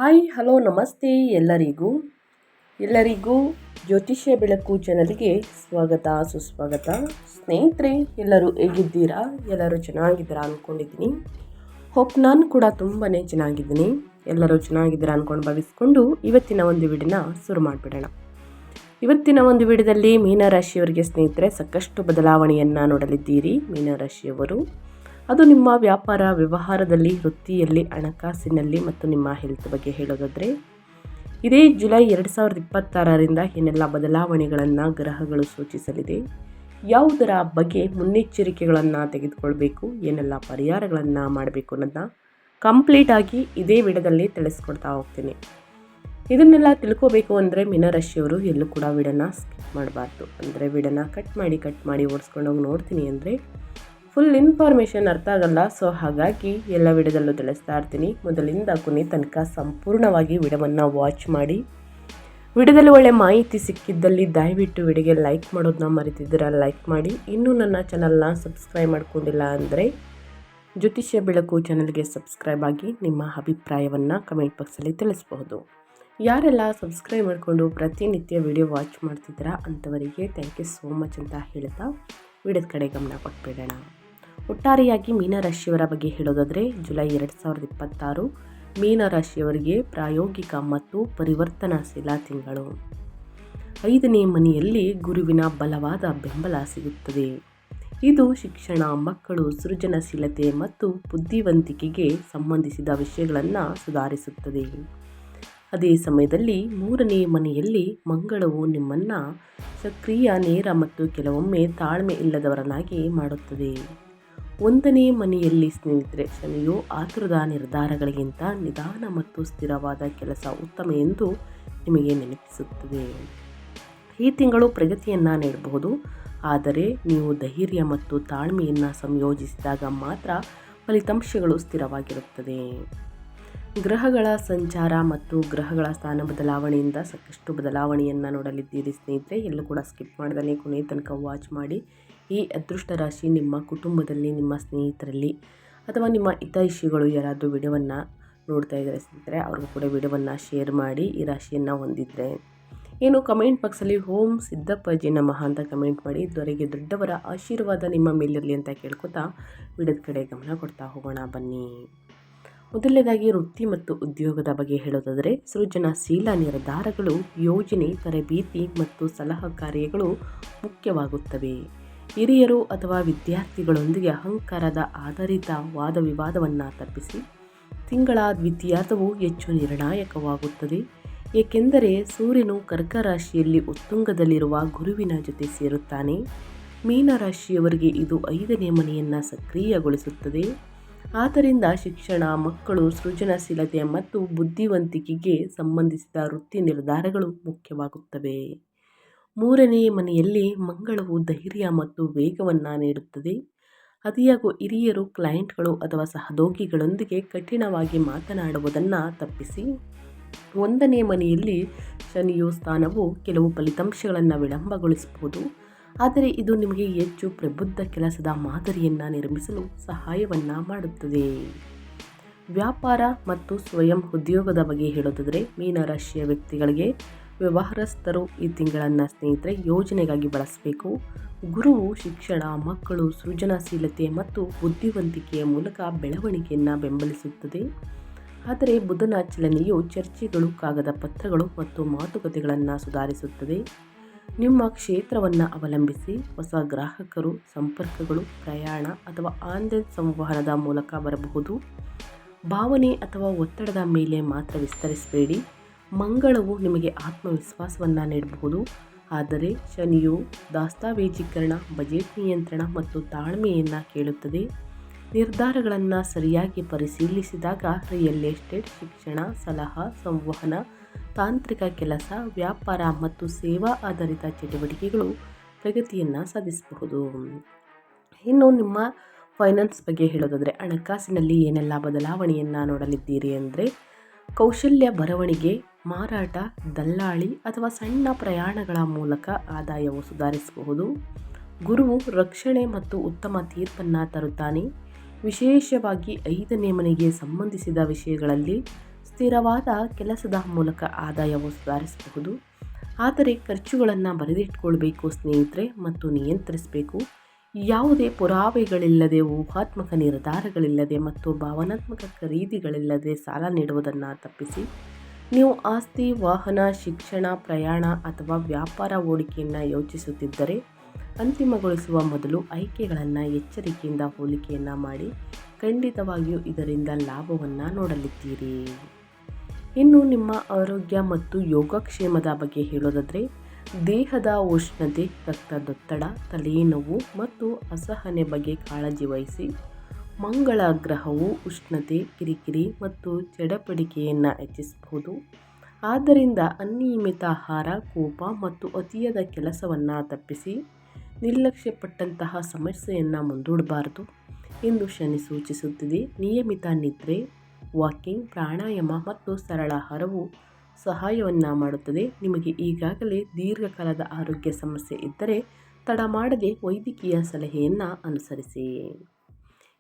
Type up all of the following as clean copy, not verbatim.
Hi hello ನಮಸ್ತೆ ಎಲ್ಲರಿಗೂ ಜ್ಯೋತಿಷ್ಯ ಬೆಳಕು ಚಾನಲ್ಗೆ ಸ್ವಾಗತ ಸುಸ್ವಾಗತ. ಸ್ನೇಹಿತರೆ, ಎಲ್ಲರೂ ಹೇಗಿದ್ದೀರಾ? ಎಲ್ಲರೂ ಚೆನ್ನಾಗಿದ್ದೀರಾ ಅಂದ್ಕೊಂಡಿದ್ದೀನಿ. ನಾನು ಕೂಡ ತುಂಬಾ ಚೆನ್ನಾಗಿದ್ದೀನಿ. ಎಲ್ಲರೂ ಚೆನ್ನಾಗಿದ್ದೀರಾ ಅಂದ್ಕೊಂಡು ಭಾವಿಸ್ಕೊಂಡು ಇವತ್ತಿನ ಒಂದು ವಿಡಿಯೋನ ಶುರು ಮಾಡಿಬಿಡೋಣ. ಇವತ್ತಿನ ಒಂದು ವಿಡಿಯೋದಲ್ಲಿ ಮೀನರಾಶಿಯವರಿಗೆ ಸ್ನೇಹಿತರೆ ಸಾಕಷ್ಟು ಬದಲಾವಣೆಯನ್ನು ನೋಡಲಿದ್ದೀರಿ. ಮೀನರಾಶಿಯವರು ಅದು ನಿಮ್ಮ ವ್ಯಾಪಾರ ವ್ಯವಹಾರದಲ್ಲಿ, ವೃತ್ತಿಯಲ್ಲಿ, ಹಣಕಾಸಿನಲ್ಲಿ ಮತ್ತು ನಿಮ್ಮ ಹೆಲ್ತ್ ಬಗ್ಗೆ ಹೇಳೋದಾದರೆ ಇದೇ ಜುಲೈ 2026ರಿಂದ ಏನೆಲ್ಲ ಬದಲಾವಣೆಗಳನ್ನು ಗ್ರಹಗಳು ಸೂಚಿಸಲಿದೆ, ಯಾವುದರ ಬಗ್ಗೆ ಮುನ್ನೆಚ್ಚರಿಕೆಗಳನ್ನು ತೆಗೆದುಕೊಳ್ಬೇಕು, ಏನೆಲ್ಲ ಪರಿಹಾರಗಳನ್ನು ಮಾಡಬೇಕು ಅನ್ನೋದನ್ನ ಕಂಪ್ಲೀಟಾಗಿ ಇದೇ ವಿಡಿಯೋದಲ್ಲಿ ತಿಳಿಸ್ಕೊಡ್ತಾ ಹೋಗ್ತೀನಿ. ಇದನ್ನೆಲ್ಲ ತಿಳ್ಕೋಬೇಕು ಅಂದರೆ ಮೀನರಾಶಿಯವರು ಎಲ್ಲೂ ಕೂಡ ವಿಡಿಯೋನ ಸ್ಕಿಪ್ ಮಾಡಬಾರ್ದು. ಅಂದರೆ ವಿಡಿಯೋನ ಕಟ್ ಮಾಡಿ ಓಡಿಸ್ಕೊಂಡೋಗಿ ನೋಡ್ತೀನಿ ಅಂದರೆ ಫುಲ್ ಇನ್ಫಾರ್ಮೇಷನ್ ಅರ್ಥ ಆಗಲ್ಲ. ಸೊ ಹಾಗಾಗಿ ಎಲ್ಲ ವಿಡಿಯೋದಲ್ಲೂ ತಿಳಿಸ್ತಾ ಇರ್ತೀನಿ. ಮೊದಲಿಂದ ಕೊನೆ ತನಕ ಸಂಪೂರ್ಣವಾಗಿ ವಿಡಿಯೋವನ್ನು ವಾಚ್ ಮಾಡಿ. ವಿಡಿಯೋದಲ್ಲಿ ಒಳ್ಳೆ ಮಾಹಿತಿ ಸಿಕ್ಕಿದ್ದಲ್ಲಿ ದಯವಿಟ್ಟು ವಿಡಿಯೋಗೆ ಲೈಕ್ ಮಾಡೋದನ್ನ ಮರೆತಿದ್ದೀರಾ, ಲೈಕ್ ಮಾಡಿ. ಇನ್ನೂ ನನ್ನ ಚಾನಲ್ನ ಸಬ್ಸ್ಕ್ರೈಬ್ ಮಾಡ್ಕೊಂಡಿಲ್ಲ ಅಂದರೆ ಜ್ಯೋತಿಷ್ಯ ಬೆಳಕು ಚಾನಲ್ಗೆ ಸಬ್ಸ್ಕ್ರೈಬ್ ಆಗಿ ನಿಮ್ಮ ಅಭಿಪ್ರಾಯವನ್ನು ಕಮೆಂಟ್ ಬಾಕ್ಸಲ್ಲಿ ತಿಳಿಸಬಹುದು. ಯಾರೆಲ್ಲ ಸಬ್ಸ್ಕ್ರೈಬ್ ಮಾಡಿಕೊಂಡು ಪ್ರತಿನಿತ್ಯ ವಿಡಿಯೋ ವಾಚ್ ಮಾಡ್ತಿದ್ದೀರಾ ಅಂಥವರಿಗೆ ಥ್ಯಾಂಕ್ ಯು ಸೋ ಮಚ್ ಅಂತ ಹೇಳ್ತಾ ವಿಡಿಯೋದ ಕಡೆ ಗಮನ ಕೊಟ್ಬಿಡೋಣ. ಒಟ್ಟಾರೆಯಾಗಿ ಮೀನರಾಶಿಯವರ ಬಗ್ಗೆ ಹೇಳೋದಾದರೆ ಜುಲೈ 2026 ಮೀನರಾಶಿಯವರಿಗೆ ಪ್ರಾಯೋಗಿಕ ಮತ್ತು ಪರಿವರ್ತನಾಶೀಲ ತಿಂಗಳು. 5ನೇ ಮನೆಯಲ್ಲಿ ಗುರುವಿನ ಬಲವಾದ ಬೆಂಬಲ ಸಿಗುತ್ತದೆ. ಇದು ಶಿಕ್ಷಣ, ಮಕ್ಕಳು, ಸೃಜನಶೀಲತೆ ಮತ್ತು ಬುದ್ಧಿವಂತಿಕೆಗೆ ಸಂಬಂಧಿಸಿದ ವಿಷಯಗಳನ್ನು ಸುಧಾರಿಸುತ್ತದೆ. ಅದೇ ಸಮಯದಲ್ಲಿ 3ನೇ ಮನೆಯಲ್ಲಿ ಮಂಗಳವು ನಿಮ್ಮನ್ನು ಸಕ್ರಿಯ, ನೇರ ಮತ್ತು ಕೆಲವೊಮ್ಮೆ ತಾಳ್ಮೆ ಇಲ್ಲದವರನ್ನಾಗಿ ಮಾಡುತ್ತದೆ. 1ನೇ ಮನೆಯಲ್ಲಿ ಸ್ನೇಹಿತರೆ ಶನಿಯು ಆತುರದ ನಿರ್ಧಾರಗಳಿಗಿಂತ ನಿಧಾನ ಮತ್ತು ಸ್ಥಿರವಾದ ಕೆಲಸ ಉತ್ತಮ ಎಂದು ನಿಮಗೆ ನೆನಪಿಸುತ್ತದೆ. ಈ ತಿಂಗಳು ಪ್ರಗತಿಯನ್ನು ನೀಡಬಹುದು, ಆದರೆ ನೀವು ಧೈರ್ಯ ಮತ್ತು ತಾಳ್ಮೆಯನ್ನು ಸಂಯೋಜಿಸಿದಾಗ ಮಾತ್ರ ಫಲಿತಾಂಶಗಳು ಸ್ಥಿರವಾಗಿರುತ್ತದೆ. ಗ್ರಹಗಳ ಸಂಚಾರ ಮತ್ತು ಗ್ರಹಗಳ ಸ್ಥಾನ ಬದಲಾವಣೆಯಿಂದ ಸಾಕಷ್ಟು ಬದಲಾವಣೆಯನ್ನು ನೋಡಲಿದ್ದೀರಿ ಸ್ನೇಹಿತರೆ. ಎಲ್ಲೂ ಕೂಡ ಸ್ಕಿಪ್ ಮಾಡ್ದೇ ಕೊನೆ ತನಕ ವಾಚ್ ಮಾಡಿ. ಈ ಅದೃಷ್ಟ ರಾಶಿ ನಿಮ್ಮ ಕುಟುಂಬದಲ್ಲಿ, ನಿಮ್ಮ ಸ್ನೇಹಿತರಲ್ಲಿ ಅಥವಾ ನಿಮ್ಮ ಹಿತೈಷಿಗಳು ಯಾರಾದರೂ ವಿಡಿಯೋವನ್ನು ನೋಡ್ತಾ ಇದ್ದಾರೆ ಸ್ನೇಹಿತರೆ, ಅವ್ರಿಗೂ ಕೂಡ ವಿಡಿಯೋವನ್ನು ಶೇರ್ ಮಾಡಿ. ಈ ರಾಶಿಯನ್ನು ಹೊಂದಿದ್ರೆ ಏನು ಕಮೆಂಟ್ ಬಾಕ್ಸಲ್ಲಿ ಓಂ ಸಿದ್ದಪ್ಪಾಜಿ ನಮಃ ಅಂತ ಕಮೆಂಟ್ ಮಾಡಿ. ಇದುವರೆಗೆ ದೊಡ್ಡವರ ಆಶೀರ್ವಾದ ನಿಮ್ಮ ಮೇಲಿರಲಿ ಅಂತ ಕೇಳ್ಕೊತಾ ವಿಡಿಯೋದ ಕಡೆ ಗಮನ ಕೊಡ್ತಾ ಹೋಗೋಣ ಬನ್ನಿ. ಮೊದಲನೇದಾಗಿ ವೃತ್ತಿ ಮತ್ತು ಉದ್ಯೋಗದ ಬಗ್ಗೆ ಹೇಳೋದಾದರೆ ಸೃಜನಶೀಲ ನಿರ್ಧಾರಗಳು, ಯೋಜನೆ, ತರಬೇತಿ ಮತ್ತು ಸಲಹಾ ಕಾರ್ಯಗಳು ಮುಖ್ಯವಾಗುತ್ತವೆ. ಹಿರಿಯರು ಅಥವಾ ವಿದ್ಯಾರ್ಥಿಗಳೊಂದಿಗೆ ಅಹಂಕಾರದ ಆಧಾರಿತ ವಾದ ವಿವಾದವನ್ನು ತಪ್ಪಿಸಿ. ತಿಂಗಳ ದ್ವಿತೀಯಾರ್ಧವು ಹೆಚ್ಚು ನಿರ್ಣಾಯಕವಾಗುತ್ತದೆ, ಏಕೆಂದರೆ ಸೂರ್ಯನು ಕರ್ಕ ರಾಶಿಯಲ್ಲಿ ಉತ್ತುಂಗದಲ್ಲಿರುವ ಗುರುವಿನ ಜೊತೆ ಸೇರುತ್ತಾನೆ. ಮೀನರಾಶಿಯವರಿಗೆ ಇದು 5ನೇ ಮನೆಯನ್ನು ಸಕ್ರಿಯಗೊಳಿಸುತ್ತದೆ. ಆದ್ದರಿಂದ ಶಿಕ್ಷಣ, ಮಕ್ಕಳು, ಸೃಜನಶೀಲತೆ ಮತ್ತು ಬುದ್ಧಿವಂತಿಕೆಗೆ ಸಂಬಂಧಿಸಿದ ವೃತ್ತಿ ನಿರ್ಧಾರಗಳು ಮುಖ್ಯವಾಗುತ್ತವೆ. 3ನೇ ಮನೆಯಲ್ಲಿ ಮಂಗಳವು ಧೈರ್ಯ ಮತ್ತು ವೇಗವನ್ನು ನೀಡುತ್ತದೆ. ಆದಾಗ್ಯೂ ಹಿರಿಯರು, ಕ್ಲೈಂಟ್ಗಳು ಅಥವಾ ಸಹೋದ್ಯೋಗಿಗಳೊಂದಿಗೆ ಕಠಿಣವಾಗಿ ಮಾತನಾಡುವುದನ್ನು ತಪ್ಪಿಸಿ. 1ನೇ ಮನೆಯಲ್ಲಿ ಶನಿಯು ಸ್ಥಾನವು ಕೆಲವು ಫಲಿತಾಂಶಗಳನ್ನು ವಿಳಂಬಗೊಳಿಸಬಹುದು, ಆದರೆ ಇದು ನಿಮಗೆ ಹೆಚ್ಚು ಪ್ರಬುದ್ಧ ಕೆಲಸದ ಮಾದರಿಯನ್ನು ನಿರ್ಮಿಸಲು ಸಹಾಯವನ್ನು ಮಾಡುತ್ತದೆ. ವ್ಯಾಪಾರ ಮತ್ತು ಸ್ವಯಂ ಉದ್ಯೋಗದ ಬಗ್ಗೆ ಹೇಳೋದಾದರೆ ಮೀನರಾಶಿಯ ವ್ಯಕ್ತಿಗಳಿಗೆ, ವ್ಯವಹಾರಸ್ಥರು ಈ ತಿಂಗಳನ್ನು ಸ್ನೇಹಿತರೆ ಯೋಜನೆಗಾಗಿ ಬಳಸಬೇಕು. ಗುರುವು ಶಿಕ್ಷಣ, ಮಕ್ಕಳು, ಸೃಜನಶೀಲತೆ ಮತ್ತು ಬುದ್ಧಿವಂತಿಕೆಯ ಮೂಲಕ ಬೆಳವಣಿಗೆಯನ್ನು ಬೆಂಬಲಿಸುತ್ತದೆ. ಆದರೆ ಬುಧನ ಚಲನೆಯು ಚರ್ಚೆಗಳು, ಕಾಗದ ಪತ್ರಗಳು ಮತ್ತು ಮಾತುಕತೆಗಳನ್ನು ಸುಧಾರಿಸುತ್ತದೆ. ನಿಮ್ಮ ಕ್ಷೇತ್ರವನ್ನು ಅವಲಂಬಿಸಿ ಹೊಸ ಗ್ರಾಹಕರು, ಸಂಪರ್ಕಗಳು, ಪ್ರಯಾಣ ಅಥವಾ ಆನ್ಲೈನ್ ಸಂವಹನದ ಮೂಲಕ ಬರಬಹುದು. ಭಾವನೆ ಅಥವಾ ಒತ್ತಡದ ಮೇಲೆ ಮಾತ್ರ ವಿಸ್ತರಿಸಬೇಡಿ. ಮಂಗಳವು ನಿಮಗೆ ಆತ್ಮವಿಶ್ವಾಸವನ್ನು ನೀಡಬಹುದು, ಆದರೆ ಶನಿಯು ದಸ್ತಾವೇಜೀಕರಣ, ಬಜೆಟ್ ನಿಯಂತ್ರಣ ಮತ್ತು ತಾಳ್ಮೆಯನ್ನು ಕೇಳುತ್ತದೆ. ನಿರ್ಧಾರಗಳನ್ನು ಸರಿಯಾಗಿ ಪರಿಶೀಲಿಸಿದಾಗ ರಿಯಲ್ ಎಸ್ಟೇಟ್, ಶಿಕ್ಷಣ, ಸಲಹಾ, ಸಂವಹನ, ತಾಂತ್ರಿಕ ಕೆಲಸ, ವ್ಯಾಪಾರ ಮತ್ತು ಸೇವಾ ಆಧಾರಿತ ಚಟುವಟಿಕೆಗಳು ಪ್ರಗತಿಯನ್ನು ಸಾಧಿಸಬಹುದು. ಇನ್ನು ನಿಮ್ಮ ಫೈನಾನ್ಸ್ ಬಗ್ಗೆ ಹೇಳೋದಾದರೆ ಹಣಕಾಸಿನಲ್ಲಿ ಏನೆಲ್ಲ ಬದಲಾವಣೆಯನ್ನು ನೋಡಲಿದ್ದೀರಿ ಅಂದರೆ ಕೌಶಲ್ಯ ಬರವಣಿಗೆ, ಮಾರಾಟ, ದಲ್ಲಾಳಿ ಅಥವಾ ಸಣ್ಣ ಪ್ರಯಾಣಗಳ ಮೂಲಕ ಆದಾಯವು ಸುಧಾರಿಸಬಹುದು. ಗುರುವು ರಕ್ಷಣೆ ಮತ್ತು ಉತ್ತಮ ತೀರ್ಪನ್ನು ತರುತ್ತಾನೆ. ವಿಶೇಷವಾಗಿ 5ನೇ ಮನೆಗೆ ಸಂಬಂಧಿಸಿದ ವಿಷಯಗಳಲ್ಲಿ ಸ್ಥಿರವಾದ ಕೆಲಸದ ಮೂಲಕ ಆದಾಯವು ಸುಧಾರಿಸಬಹುದು. ಆದರೆ ಖರ್ಚುಗಳನ್ನು ಬರೆದಿಟ್ಕೊಳ್ಬೇಕು ಸ್ನೇಹಿತರೆ ಮತ್ತು ನಿಯಂತ್ರಿಸಬೇಕು. ಯಾವುದೇ ಪುರಾವೆಗಳಿಲ್ಲದೆ, ಊಹಾತ್ಮಕ ನಿರ್ಧಾರಗಳಿಲ್ಲದೆ ಮತ್ತು ಭಾವನಾತ್ಮಕ ಖರೀದಿಗಳಿಲ್ಲದೆ ಸಾಲ ನೀಡುವುದನ್ನು ತಪ್ಪಿಸಿ. ನೀವು ಆಸ್ತಿ, ವಾಹನ, ಶಿಕ್ಷಣ, ಪ್ರಯಾಣ ಅಥವಾ ವ್ಯಾಪಾರ ಹೂಡಿಕೆಯನ್ನು ಯೋಚಿಸುತ್ತಿದ್ದರೆ ಅಂತಿಮಗೊಳಿಸುವ ಮೊದಲು ಆಯ್ಕೆಗಳನ್ನು ಎಚ್ಚರಿಕೆಯಿಂದ ಹೋಲಿಕೆಯನ್ನು ಮಾಡಿ. ಖಂಡಿತವಾಗಿಯೂ ಇದರಿಂದ ಲಾಭವನ್ನು ನೋಡಲಿದ್ದೀರಿ. ಇನ್ನು ನಿಮ್ಮ ಆರೋಗ್ಯ ಮತ್ತು ಯೋಗಕ್ಷೇಮದ ಬಗ್ಗೆ ಹೇಳೋದಾದರೆ, ದೇಹದ ಉಷ್ಣತೆ, ರಕ್ತದೊತ್ತಡ, ತಲೆನೋವು ಮತ್ತು ಅಸಹನೆ ಬಗ್ಗೆ ಕಾಳಜಿ ವಹಿಸಿ. ಮಂಗಳ ಗ್ರಹವು ಉಷ್ಣತೆ, ಕಿರಿಕಿರಿ ಮತ್ತು ಚಡಪಡಿಕೆಯನ್ನು ಹೆಚ್ಚಿಸಬಹುದು. ಆದ್ದರಿಂದ ಅನಿಯಮಿತ ಆಹಾರ, ಕೋಪ ಮತ್ತು ಅತಿಯಾದ ಕೆಲಸವನ್ನು ತಪ್ಪಿಸಿ. ನಿರ್ಲಕ್ಷ್ಯಪಟ್ಟಂತಹ ಸಮಸ್ಯೆಯನ್ನು ಮುಂದೂಡಬಾರದು ಎಂದು ಶನಿ ಸೂಚಿಸುತ್ತಿದೆ. ನಿಯಮಿತ ನಿದ್ರೆ, ವಾಕಿಂಗ್, ಪ್ರಾಣಾಯಾಮ ಮತ್ತು ಸರಳ ಆಹಾರವು ಸಹಾಯವನ್ನು ಮಾಡುತ್ತದೆ. ನಿಮಗೆ ಈಗಾಗಲೇ ದೀರ್ಘಕಾಲದ ಆರೋಗ್ಯ ಸಮಸ್ಯೆ ಇದ್ದರೆ ತಡ ಮಾಡದೆ ವೈದ್ಯಕೀಯ ಸಲಹೆಯನ್ನು ಅನುಸರಿಸಿ.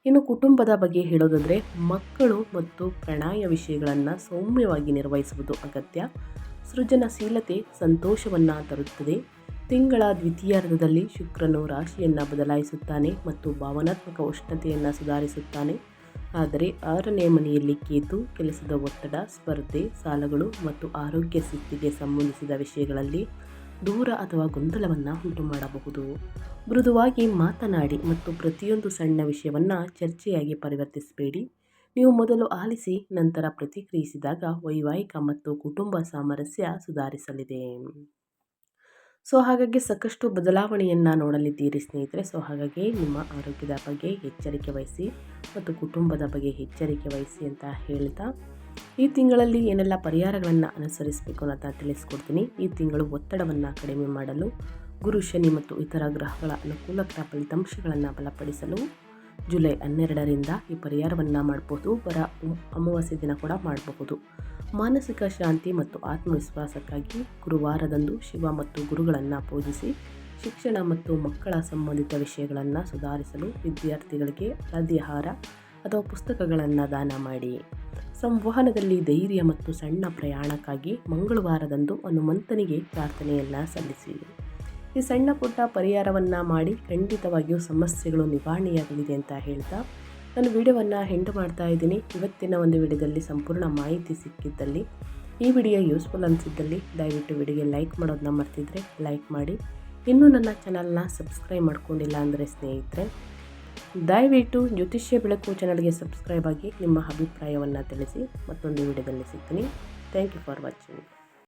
ಇನ್ನು ಕುಟುಂಬದ ಬಗ್ಗೆ ಹೇಳೋದಾದರೆ, ಮಕ್ಕಳು ಮತ್ತು ಪ್ರಣಯ ವಿಷಯಗಳನ್ನು ಸೌಮ್ಯವಾಗಿ ನಿರ್ವಹಿಸುವುದು ಅಗತ್ಯ. ಸೃಜನಶೀಲತೆ ಸಂತೋಷವನ್ನು ತರುತ್ತದೆ. ತಿಂಗಳ ದ್ವಿತೀಯಾರ್ಧದಲ್ಲಿ ಶುಕ್ರನು ರಾಶಿಯನ್ನು ಬದಲಾಯಿಸುತ್ತಾನೆ ಮತ್ತು ಭಾವನಾತ್ಮಕ ಉಷ್ಣತೆಯನ್ನು ಸುಧಾರಿಸುತ್ತಾನೆ. ಆದರೆ 6ನೇ ಮನೆಯಲ್ಲಿ ಕೇತು ಕೆಲಸದ ಒತ್ತಡ, ಸ್ಪರ್ಧೆ, ಸಾಲಗಳು ಮತ್ತು ಆರೋಗ್ಯ ಸ್ಥಿತಿಗೆ ಸಂಬಂಧಿಸಿದ ವಿಷಯಗಳಲ್ಲಿ ದೂರ ಅಥವಾ ಗೊಂದಲವನ್ನು ಉಂಟು ಮಾಡಬಹುದು. ಮೃದುವಾಗಿ ಮಾತನಾಡಿ ಮತ್ತು ಪ್ರತಿಯೊಂದು ಸಣ್ಣ ವಿಷಯವನ್ನು ಚರ್ಚೆಯಾಗಿ ಪರಿವರ್ತಿಸಬೇಡಿ. ನೀವು ಮೊದಲು ಆಲಿಸಿ ನಂತರ ಪ್ರತಿಕ್ರಿಯಿಸಿದಾಗ ವೈವಾಹಿಕ ಮತ್ತು ಕುಟುಂಬ ಸಾಮರಸ್ಯ ಸುಧಾರಿಸಲಿದೆ. ಹಾಗಾಗಿ ಸಾಕಷ್ಟು ಬದಲಾವಣೆಯನ್ನು ನೋಡಲಿದ್ದೀರಿ ಸ್ನೇಹಿತರೆ. ಹಾಗಾಗಿ ನಿಮ್ಮ ಆರೋಗ್ಯದ ಬಗ್ಗೆ ಎಚ್ಚರಿಕೆ ವಹಿಸಿ ಮತ್ತು ಕುಟುಂಬದ ಬಗ್ಗೆ ಎಚ್ಚರಿಕೆ ವಹಿಸಿ ಅಂತ ಹೇಳ್ತಾ, ಈ ತಿಂಗಳಲ್ಲಿ ಏನೆಲ್ಲ ಪರಿಹಾರಗಳನ್ನು ಅನುಸರಿಸಬೇಕು ಅನ್ನೋದನ್ನ ತಿಳಿಸ್ಕೊಡ್ತೀನಿ. ಈ ತಿಂಗಳು ಒತ್ತಡವನ್ನು ಕಡಿಮೆ ಮಾಡಲು, ಗುರು, ಶನಿ ಮತ್ತು ಇತರ ಗ್ರಹಗಳ ಅನುಕೂಲಕರ ಫಲಿತಾಂಶಗಳನ್ನು ಬಲಪಡಿಸಲು ಜುಲೈ 12ರಿಂದ ಈ ಪರಿಹಾರವನ್ನು ಮಾಡಬಹುದು. ಅಮಾವಾಸ್ಯೆ ದಿನ ಕೂಡ ಮಾಡಬಹುದು. ಮಾನಸಿಕ ಶಾಂತಿ ಮತ್ತು ಆತ್ಮವಿಶ್ವಾಸಕ್ಕಾಗಿ ಗುರುವಾರದಂದು ಶಿವ ಮತ್ತು ಗುರುಗಳನ್ನು ಪೂಜಿಸಿ. ಶಿಕ್ಷಣ ಮತ್ತು ಮಕ್ಕಳ ಸಂಬಂಧಿತ ವಿಷಯಗಳನ್ನು ಸುಧಾರಿಸಲು ವಿದ್ಯಾರ್ಥಿಗಳಿಗೆ ಹಳದಿಹಾರ ಅಥವಾ ಪುಸ್ತಕಗಳನ್ನು ದಾನ ಮಾಡಿ. ಸಂವಹನದಲ್ಲಿ ಧೈರ್ಯ ಮತ್ತು ಸಣ್ಣ ಪ್ರಯಾಣಕ್ಕಾಗಿ ಮಂಗಳವಾರದಂದು ಹನುಮಂತನಿಗೆ ಪ್ರಾರ್ಥನೆಯನ್ನು ಸಲ್ಲಿಸಿ. ಈ ಸಣ್ಣ ಪುಟ್ಟ ಪರಿಹಾರವನ್ನು ಮಾಡಿ ಖಂಡಿತವಾಗಿಯೂ ಸಮಸ್ಯೆಗಳು ನಿವಾರಣೆಯಾಗಲಿದೆ ಅಂತ ಹೇಳ್ತಾ ನಾನು ವಿಡಿಯೋವನ್ನು ಎಂಡ್ ಮಾಡ್ತಾ ಇದ್ದೀನಿ. ಇವತ್ತಿನ ಒಂದು ವಿಡಿಯೋದಲ್ಲಿ ಸಂಪೂರ್ಣ ಮಾಹಿತಿ ಸಿಕ್ಕಿದ್ದಲ್ಲಿ, ಈ ವಿಡಿಯೋ ಯೂಸ್ಫುಲ್ ಅನಿಸಿದ್ದಲ್ಲಿ ದಯವಿಟ್ಟು ವಿಡಿಯೋಗೆ ಲೈಕ್ ಮಾಡೋದನ್ನ ಮರ್ತಿದ್ರೆ ಲೈಕ್ ಮಾಡಿ. ಇನ್ನೂ ನನ್ನ ಚಾನಲ್ನ ಸಬ್ಸ್ಕ್ರೈಬ್ ಮಾಡ್ಕೊಂಡಿಲ್ಲ ಅಂದರೆ ಸ್ನೇಹಿತರೆ ದಯವಿಟ್ಟು ಜ್ಯೋತಿಷ್ಯ ಬೆಳಕು ಚಾನಲ್ಗೆ ಸಬ್ಸ್ಕ್ರೈಬ್ ಆಗಿ ನಿಮ್ಮ ಅಭಿಪ್ರಾಯವನ್ನು ತಿಳಿಸಿ. ಮತ್ತೊಂದು ವಿಡಿಯೋದಲ್ಲಿ ಸಿಗ್ತೀನಿ. Thank you for watching.